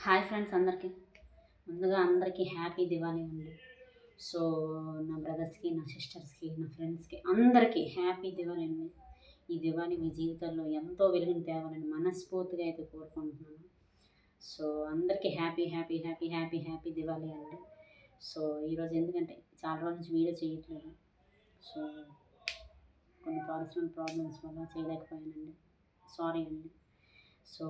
Hi friends అందరికీ ముందుగా అందరికీ హ్యాపీ దివాళీ అండి. సో నా బ్రదర్స్కి, నా సిస్టర్స్కి, నా ఫ్రెండ్స్కి అందరికీ హ్యాపీ దివాళీ అండి. ఈ దివాళీ మీ జీవితాల్లో ఎంతో వెలుగుని తేవాలని మనస్ఫూర్తిగా అయితే కోరుకుంటున్నాను. సో అందరికీ happy happy happy happy happy Diwali అండి. సో ఈరోజు ఎందుకంటే చాలా రోజుల నుంచి వీడియో చేయట్లేదు. సో కొన్ని పర్సనల్ ప్రాబ్లమ్స్ వల్ల చేయలేకపోయానండి. సారీ అండి. సో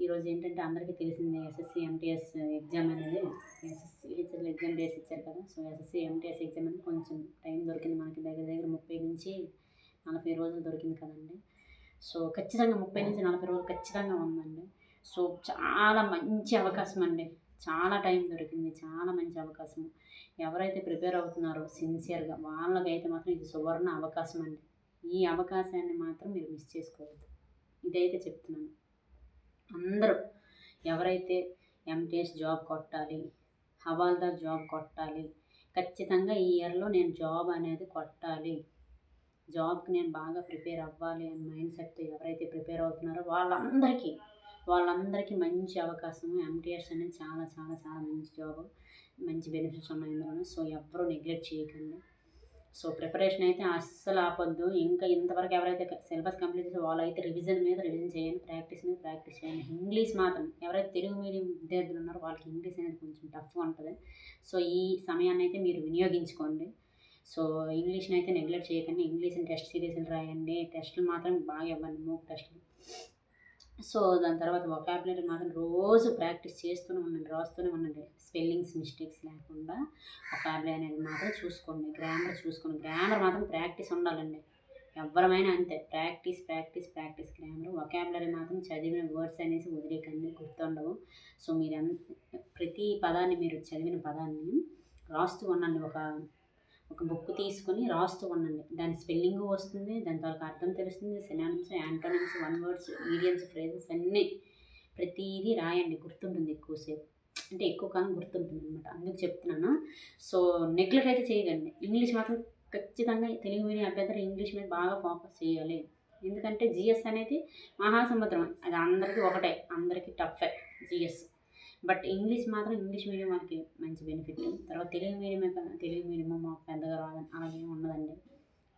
ఈరోజు ఏంటంటే అందరికీ తెలిసిందే ఎస్ఎస్సి ఎంటీఎస్ ఎగ్జామ్ అనేది ఎస్ఎస్సి ఎగ్జామ్ డేస్ ఇచ్చారు కదా. సో ఎస్ఎస్సి ఎంటీఎస్ ఎగ్జామ్ అనేది కొంచెం టైం దొరికింది మనకి, దగ్గర దగ్గర 30 నుంచి 40 రోజులు దొరికింది కదండి. సో ఖచ్చితంగా 30 నుంచి 40 రోజులు ఖచ్చితంగా ఉందండి. సో చాలా మంచి అవకాశం అండి, చాలా టైం దొరికింది, చాలా మంచి అవకాశం. ఎవరైతే ప్రిపేర్ అవుతున్నారో సిన్సియర్గా వాళ్ళకైతే మాత్రం ఇది సువర్ణ అవకాశం అండి. ఈ అవకాశాన్ని మాత్రం మీరు మిస్ చేసుకోవద్దు, ఇదైతే చెప్తున్నాను. అందరూ ఎవరైతే ఎంటీఎస్ జాబ్ కొట్టాలి, హవాల్దార్ జాబ్ కొట్టాలి, ఖచ్చితంగా ఈ ఇయర్లో నేను జాబ్ అనేది కొట్టాలి, జాబ్కి నేను బాగా ప్రిపేర్ అవ్వాలి అని మైండ్ సెట్తో ఎవరైతే ప్రిపేర్ అవుతున్నారో వాళ్ళందరికీ మంచి అవకాశం. ఎంటీఎస్ అనేది చాలా చాలా చాలా మంచి జాబ్, మంచి బెనిఫిట్స్ ఉన్నాయి ఇందులో. సో ఎవ్వరూ నెగ్లెక్ట్ చేయకండి. సో ప్రిపరేషన్ అయితే అస్సలు ఆపొద్దు. ఇంకా ఇంతవరకు ఎవరైతే సిలబస్ కంప్లీట్ చేసే వాళ్ళైతే రివిజన్ మీద రివిజన్ చేయండి, ప్రాక్టీస్ మీద ప్రాక్టీస్ చేయండి. ఇంగ్లీష్ మాత్రం ఎవరైతే తెలుగు మీడియం విద్యార్థులు ఉన్నారో వాళ్ళకి ఇంగ్లీష్ అనేది కొంచెం టఫ్గా ఉంటుంది. సో ఈ సమయాన్ని అయితే మీరు వినియోగించుకోండి. సో ఇంగ్లీష్ని అయితే నెగ్లెక్ట్ చేయకండి. ఇంగ్లీష్ని టెస్ట్ సిరీస్లు రాయండి, టెస్టులు మాత్రం బాగా ఇవ్వండి, మూక్ టెస్టులు. సో దాని తర్వాత వొకాబులరీ మాత్రం రోజు ప్రాక్టీస్ చేస్తూనే ఉండండి, రాస్తూనే ఉండండి, స్పెల్లింగ్స్ మిస్టేక్స్ లేకుండా. వొకాబులరీ అనేది మాత్రం చూసుకోండి, గ్రామర్ చూసుకోండి. గ్రామర్ మాత్రం ప్రాక్టీస్ ఉండాలండి, ఎవరమైనా అంతే. Practice practice practice grammar. Vocabulary మాత్రం చదివిన వర్డ్స్ అనేసి వదిలేకండి, గుర్తుండవు. సో మీరు ప్రతి పదాన్ని, మీరు చదివిన పదాన్ని రాస్తూ ఉండండి. ఒక బుక్ తీసుకొని రాస్తూ ఉండండి. దాని స్పెల్లింగ్ వస్తుంది, దాని తర్వాత అర్థం తెలుస్తుంది, synonyms, antonyms, one words, idioms, phrases అన్నీ ప్రతిదీ రాయండి, గుర్తుంటుంది ఎక్కువసేపు, అంటే ఎక్కువ కాలం గుర్తుంటుంది అనమాట. అందుకు చెప్తున్నాను. సో నెగ్లెక్ట్ అయితే చేయకండి. ఇంగ్లీష్ మాత్రం ఖచ్చితంగా తెలుగు మీడియం అభ్యర్థులు ఇంగ్లీష్ మీద బాగా ఫోకస్ చేయాలి. ఎందుకంటే జిఎస్ అనేది మహాసముద్రం, అది అందరికీ ఒకటే, అందరికీ టఫే జిఎస్. బట్ ఇంగ్లీష్ మాత్రం ఇంగ్లీష్ మీడియం వాళ్ళకి మంచి బెనిఫిట్. తర్వాత తెలుగు మీడియమే కదా, తెలుగు మీడియం మాకు పెద్దగా రాదని అలాగే ఉండదండి.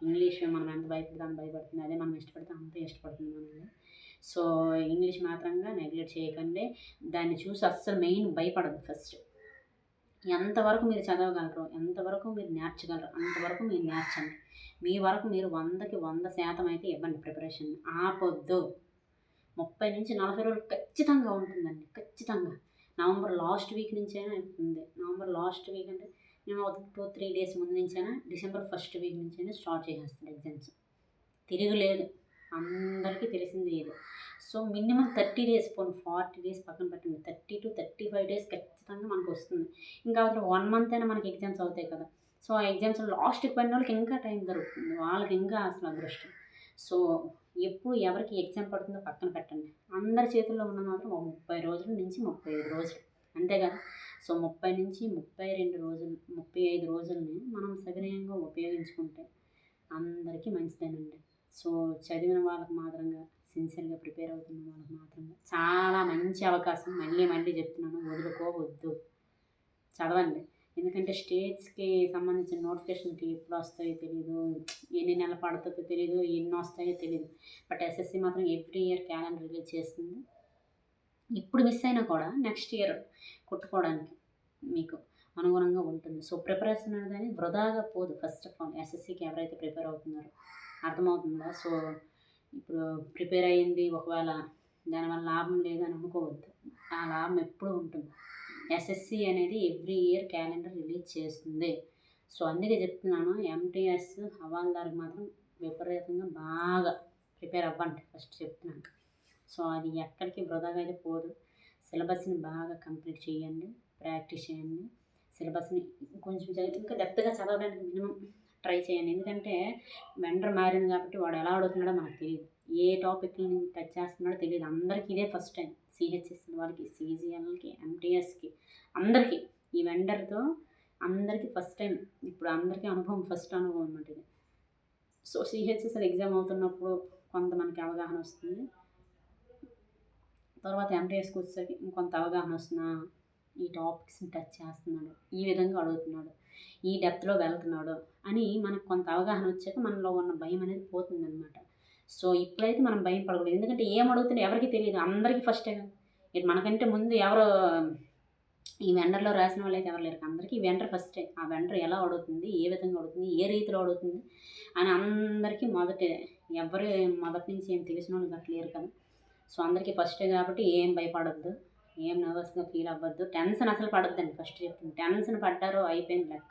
ఇంగ్లీష్ మనం ఎంత భయపడుతుంది, అదే మనం ఇష్టపడితే అంతే ఇష్టపడుతుంది మనల్ని. సో ఇంగ్లీష్ మాత్రంగా నెగ్లెక్ట్ చేయకండి. దాన్ని చూసి అస్సలు మెయిన్ భయపడదు. ఫస్ట్ ఎంతవరకు మీరు చదవగలరు, ఎంతవరకు మీరు నేర్చగలరు అంతవరకు మీరు నేర్చండి. మీ వరకు మీరు 100కి 100% అయితే ఇవ్వండి ప్రిపరేషన్, ఆపొద్దు. 30 నుంచి 40 రోజులు ఖచ్చితంగా ఉంటుందండి, ఖచ్చితంగా. నవంబర్ లాస్ట్ వీక్ నుంచైనా ఉంది. నవంబర్ లాస్ట్ వీక్ అంటే మేము 2-3 డేస్ ముందు నుంచైనా, డిసెంబర్ ఫస్ట్ వీక్ నుంచైనా స్టార్ట్ చేసేస్తాను ఎగ్జామ్స్. తిరగలేదు, అందరికీ తెలిసిందే ఇది. సో మినిమం 30 డేస్, పోనీ 40 డేస్ పక్కన పెట్టండి, 30 to 35 డేస్ ఖచ్చితంగా మనకు వస్తుంది. ఇంకా అసలు 1 మంత్ అయినా మనకి ఎగ్జామ్స్ అవుతాయి కదా. సో ఆ ఎగ్జామ్స్ లాస్ట్కి పడిన వాళ్ళకి ఇంకా టైం దొరుకుతుంది, వాళ్ళకి ఇంకా అసలు అదృష్టం. సో ఎప్పుడు ఎవరికి ఎగ్జామ్ పడుతుందో పక్కన పెట్టండి. అందరి చేతుల్లో ఉన్న మాత్రం 30 రోజుల నుంచి 35 రోజులు, అంతే కదా. సో 30 నుంచి 32 రోజులు, 35 రోజులని మనం సవినయంగా ఉపయోగించుకుంటే అందరికీ మంచిదేనండి. సో చదివిన వాళ్ళకి మాత్రంగా, సిన్సియర్గా ప్రిపేర్ అవుతున్న వాళ్ళకి మాత్రంగా చాలా మంచి అవకాశం. మళ్ళీ మళ్ళీ చెప్తున్నాను, వదులుకోవద్దు, చదవండి. ఎందుకంటే స్టేట్స్కి సంబంధించిన నోటిఫికేషన్కి ఎప్పుడు వస్తాయో తెలియదు, ఎన్ని నెలలు పడుతుందో తెలియదు, ఎన్ని వస్తాయో తెలియదు. బట్ ఎస్ఎస్సి మాత్రం ఎవ్రీ ఇయర్ క్యాలెండర్ రిలీజ్ చేస్తుంది. ఇప్పుడు మిస్ అయినా కూడా నెక్స్ట్ ఇయర్ కొట్టుకోవడానికి మీకు అనుగుణంగా ఉంటుంది. సో ప్రిపరేషన్ అనేది వృధాగా పోదు. ఫస్ట్ ఆఫ్ ఆల్ ఎస్ఎస్సికి ఎవరైతే ప్రిపేర్ అవుతున్నారో అర్థమవుతుందా. సో ఇప్పుడు ప్రిపేర్ అయ్యింది, ఒకవేళ దానివల్ల లాభం లేదని అనుకోవద్దు, ఆ లాభం ఎప్పుడూ ఉంటుంది. ఎస్ఎస్సి అనేది ఎవ్రీ ఇయర్ క్యాలెండర్ రిలీజ్ చేస్తుంది. సో అందుకే చెప్తున్నాను, ఎంటీఎస్ హవాల్దార్కి మాత్రం విపరీతంగా బాగా ప్రిపేర్ అవ్వండి ఫస్ట్ చెప్తున్నాను. సో అది ఎక్కడికి వృధాగా అయితే పోదు. సిలబస్ని బాగా కంప్లీట్ చేయండి, ప్రాక్టీస్ చేయండి. సిలబస్ని కొంచెం ఇంకా డెప్త్గా చదవడానికి మినిమం ట్రై చేయండి. ఎందుకంటే వెండర్ మారింది కాబట్టి వాడు ఎలా అడుగుతున్నాడో మనకు తెలియదు, ఏ టాపిక్ని టచ్ చేస్తున్నాడో తెలియదు. అందరికీ ఇదే ఫస్ట్ టైం, సిహెచ్ఎస్ వాళ్ళకి, సీజీఎల్కి, ఎంటీఎస్కి, అందరికీ ఈ వెండర్తో అందరికీ ఫస్ట్ టైం. ఇప్పుడు అందరికీ అనుభవం, ఫస్ట్ అనుభవం అన్నమాట ఇది. సో సిహెచ్ఎస్ఎల్ ఎగ్జామ్ అవుతున్నప్పుడు కొంత మనకి అవగాహన వస్తుంది, తర్వాత ఎంటీఎస్కి వచ్చేసరికి ఇంకొంత అవగాహన వస్తున్నా ఈ టాపిక్స్ని టచ్ చేస్తున్నాడు, ఈ విధంగా అడుగుతున్నాడు, ఈ డెప్త్లో వెళ్తున్నాడు అని మనకు కొంత అవగాహన వచ్చాక మనలో ఉన్న భయం అనేది పోతుందన్నమాట. సో ఇప్పుడైతే మనం భయం పడకూడదు, ఎందుకంటే ఏం అడుగుతుందో ఎవరికి తెలియదు, అందరికీ ఫస్టే కదా. ఇటు మనకంటే ముందు ఎవరు ఈ వెండర్లో రాసిన వాళ్ళైతే ఎవరు లేరు, అందరికీ వెండర్ ఫస్టే. ఆ వెండర్ ఎలా అడుగుతుంది, ఏ విధంగా అడుగుతుంది, ఏ రీతిలో అడుగుతుంది అని అందరికీ మొదటే. ఎవరు మొదటి నుంచి ఏం తెలిసిన వాళ్ళు గట్లేరు కదా. సో అందరికీ ఫస్టే కాబట్టి ఏం భయపడొద్దు, ఏం నర్వస్గా ఫీల్ అవ్వద్దు, టెన్షన్ అసలు పడొద్దండి. ఫస్ట్ చెప్తుంది, టెన్షన్ పడ్డారో అయిపోయింది లెక్క.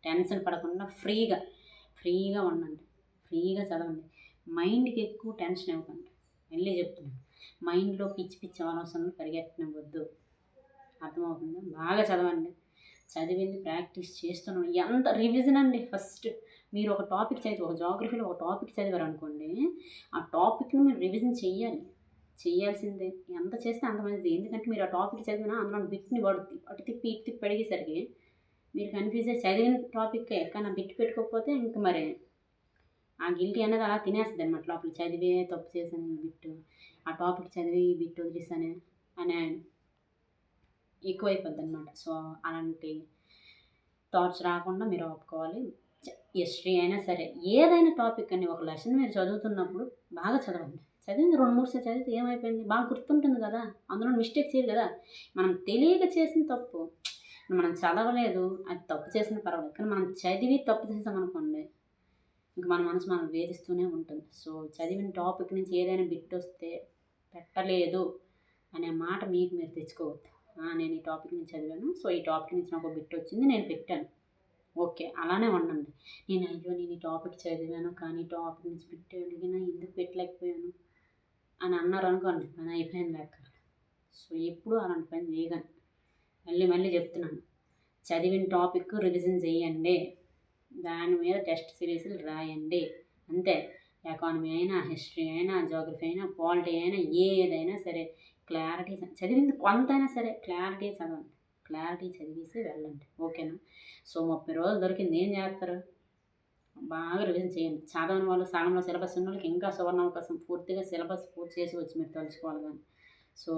టెన్షన్ పడకుండా ఫ్రీగా ఉండండి, ఫ్రీగా చదవండి. మైండ్కి ఎక్కువ టెన్షన్ ఇవ్వకండి. మళ్ళీ చెప్తున్నాను, మైండ్లో పిచ్చి ఆలోచనలు పరిగెట్టనివ్వద్దు. అర్థమవుతుందా? బాగా చదవండి, చదివింది ప్రాక్టీస్ చేస్తున్నాను. ఎంత రివిజన్ అండి. ఫస్ట్ మీరు ఒక టాపిక్ చదివి, ఒక జాగ్రఫీలో ఒక టాపిక్ చదివారు అనుకోండి, ఆ టాపిక్ని మీరు రివిజన్ చేయాల్సిందే. ఎంత చేస్తే అంత మంచిది. ఎందుకంటే మీరు ఆ టాపిక్ చదివినా అందులో బిట్ని అటు తిప్పి ఇటు తిప్పి అడిగేసరికి మీరు కన్ఫ్యూజ్ అయ్యి చదివిన టాపిక్కే కానీ ఆ బిట్ పెట్టుకోకపోతే ఇంక మరి ఆ గిల్టీ అనేది అలా తినేస్తుంది అనమాట. లోపల చదివే తప్పు చేశాను ఈ బిట్టు, ఆ టాపిక్ చదివి ఈ బిట్ వదిలేసాను అనే ఎక్కువైపోద్ది అనమాట. సో అలాంటి థాట్స్ రాకుండా మీరు ఆపుకోవాలి. హిస్టరీ అయినా సరే, ఏదైనా టాపిక్ అని ఒక లెసన్ మీరు చదువుతున్నప్పుడు బాగా చదవండి. చదివింది 2-3 సార్లు చదివితే ఏమైపోయింది, బాగా గుర్తుంటుంది కదా, అందులో మిస్టేక్ చేయదు కదా. మనం తెలియక చేసిన తప్పు, మనం చదవలేదు అది తప్పు చేసిన పర్వాలేదు, కానీ మనం చదివి తప్పు చేసామనుకోండి ఇంక మన మనసు మనం వేధిస్తూనే ఉంటుంది. సో చదివిన టాపిక్ నుంచి ఏదైనా బిట్ వస్తే పెట్టలేదు అనే మాట మీకు మీరు తెచ్చుకోవద్దు. నేను ఈ టాపిక్ నుంచి చదివాను, సో ఈ టాపిక్ నుంచి నాకు బిట్ వచ్చింది, నేను పెట్టాను, ఓకే అలానే ఉండండి. నేను ఈ టాపిక్ చదివాను కానీ టాపిక్ నుంచి బిట్ అడిగినా ఎందుకు పెట్టలేకపోయాను అని అన్నారు అనుకోండి, పని అయిపోయింది లెక్క. సో ఎప్పుడు అలాంటి పని చేయకండి. మళ్ళీ చెప్తున్నాను, చదివిన టాపిక్ రివిజన్ చేయండి, దాని మీద టెస్ట్ సిరీస్లు రాయండి, అంతే. ఎకానమీ అయినా, హిస్టరీ అయినా, జోగ్రఫీ అయినా, పాలిటీ అయినా, ఏదైనా సరే క్లారిటీ చదివింది కొంతైనా సరే క్లారిటీ చదవండి, క్లారిటీ చదివేసి వెళ్ళండి, ఓకేనా. సో 30 రోజులు దొరికింది, ఏం చేస్తారు, బాగా రివిజన్ చేయండి. చదవని వాళ్ళు, సగంలో సిలబస్ ఉన్న వాళ్ళకి ఇంకా సువర్ణ అవకాశం, పూర్తిగా సిలబస్ పూర్తి చేసి వచ్చి మీరు తలుచుకోవాలి కానీ. సో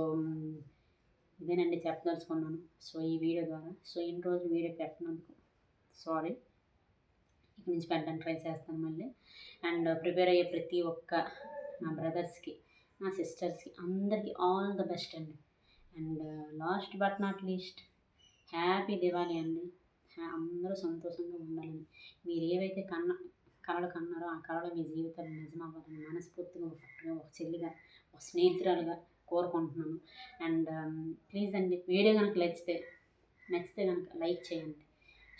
ఇదేనండి చెప్పదలుచుకున్నాను సో ఈ వీడియో ద్వారా. సో ఇన్ని రోజులు వీడియో పెట్టినందుకు సారీ, ఇక్కడి నుంచి పెట్టడానికి ట్రై చేస్తాను మళ్ళీ. అండ్ ప్రిపేర్ అయ్యే ప్రతి ఒక్క నా బ్రదర్స్కి, నా సిస్టర్స్కి అందరికీ ఆల్ ద బెస్ట్ అండి. And last but not least happy Diwali అండి. అందరూ సంతోషంగా ఉండాలని, మీరు ఏవైతే కళలు కన్నారో ఆ కళలు మీ జీవితాలు నిజమవ్వాలని మనస్ఫూర్తిగా ఒక చెల్లిగా, ఒక స్నేహితురాలుగా కోరుకుంటున్నాను. అండ్ ప్లీజ్ అండి, వీడియో కనుక నచ్చితే కనుక లైక్ చేయండి,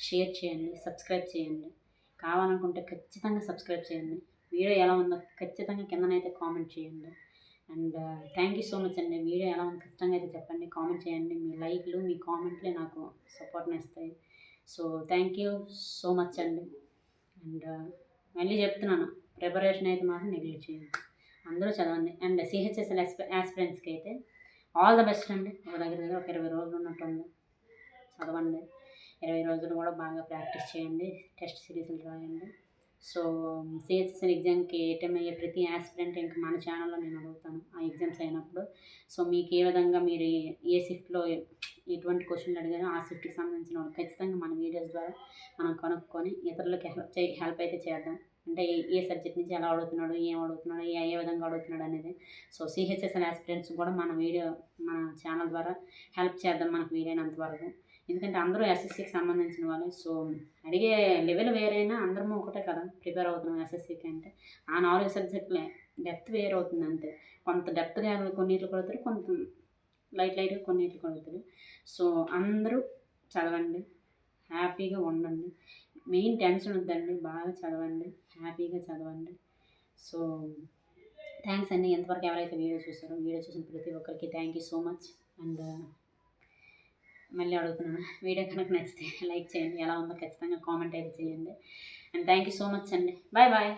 షేర్ చేయండి, సబ్స్క్రైబ్ చేయండి. కావాలనుకుంటే ఖచ్చితంగా సబ్స్క్రైబ్ చేయండి. వీడియో ఎలా ఉందో ఖచ్చితంగా కిందనైతే కామెంట్ చేయండి. And thank you so much అండి. వీడియో ఎలా ఉందో ఖచ్చితంగా అయితే చెప్పండి, కామెంట్ చేయండి. మీ లైక్లు, మీ కామెంట్లే నాకు సపోర్ట్ని ఇస్తాయి. So thank you so much అండి. అండ్ మళ్ళీ చెప్తున్నాను, ప్రిపరేషన్ అయితే మాత్రం నెగ్లెక్ట్ చేయండి, అందరూ చదవండి. అండ్ సిహెచ్ఎస్ఎల్ ఆస్పిరెంట్స్కి అయితే ఆల్ ద బెస్ట్ అండి. ఒక దగ్గర ఒక 20 రోజులు ఉన్నట్టుంది, చదవండి. 20 రోజులు కూడా బాగా ప్రాక్టీస్ చేయండి, టెస్ట్ సిరీస్లు రాయండి. సో సిహెచ్ఎస్ఎల్ ఎగ్జామ్కి అటెంప్ట్ అయ్యే ప్రతి ఆస్పిరెంట్ ఇంకా మన ఛానల్లో నేను అడుగుతాను ఆ ఎగ్జామ్స్ అయినప్పుడు. సో మీకు ఏ విధంగా మీరు ఏ షిఫ్ట్లో ఎటువంటి క్వశ్చన్లు అడిగారో ఆ షిఫ్ట్కి సంబంధించిన వాళ్ళు ఖచ్చితంగా మన వీడియోస్ ద్వారా మనం కనుక్కొని ఇతరులకి హెల్ప్ అయితే చేద్దాం. అంటే ఏ సబ్జెక్ట్ నుంచి ఎలా అడుగుతున్నాడు, ఏం అడుగుతున్నాడు, ఏ విధంగా అడుగుతున్నాడు అనేది. సో సిహెచ్ఎస్ఎల్ ఆస్పిరెంట్స్ కూడా మన ఛానల్ ద్వారా హెల్ప్ చేద్దాం మనకు వీలైనంత వరకు. ఎందుకంటే అందరూ ఎస్ఎస్సికి సంబంధించిన వాళ్ళు. సో అడిగే లెవెల్ వేరైనా అందరము ఒకటే కదా ప్రిపేర్ అవుతున్నాం ఎస్ఎస్సికి అంటే. ఆ 4 సబ్జెక్టులే డెప్త్ వేరే అవుతుంది అంతే. కొంత డెప్త్గా కొన్నిట్లు కొడతారు, కొంత లైట్గా కొన్నిట్లు కొడతారు. సో అందరూ చదవండి, హ్యాపీగా ఉండండి, మెయిన్ టెన్షన్ వద్దండి, బాగా చదవండి, హ్యాపీగా చదవండి. సో థ్యాంక్స్ అండి. ఎంతవరకు ఎవరైతే వీడియో చూసారో, వీడియో చూసిన ప్రతి ఒక్కరికి thank you so much. And మళ్ళీ అడుగుతున్నాను, వీడియో కనుక నచ్చితే లైక్ చేయండి, ఎలా ఉందో ఖచ్చితంగా కామెంట్ అయితే చేయండి. And thank you so much అండి. బాయ్.